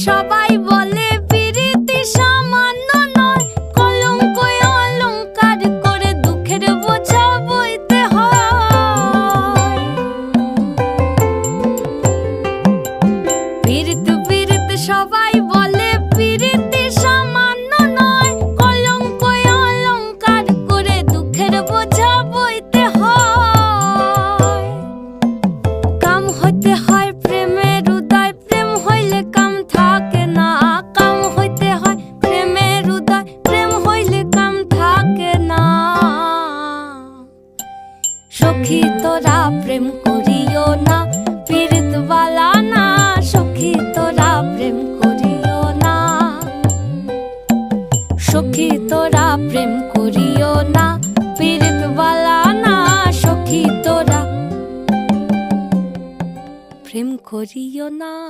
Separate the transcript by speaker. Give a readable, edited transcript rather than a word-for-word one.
Speaker 1: সবাই বলে পিরিতি সামান্য নয়, কলঙ্ক অলংকার করে দুঃখের বোঝা বইতে হয়। পিরিত পিরিত সবাই বলে পিরিতি সামান্য নয়, কলঙ্ক অলংকার করে দুঃখের বোঝা বইতে হয়। কাম হইতে হয় প্রেমের উদয়, প্রেম হইলে কাম থাকে না। কাম হইতে হয় প্রেমের উদয়, প্রেম হইলে কাম থাকে না। সখী তোরা প্রেম করিও না, পীড়িত বালা না। সখী তোরা প্রেম করিও না, সখী তোরা প্রেম করিও না, পীড়িত বালা না। সখী তোরা প্রেম করিও না।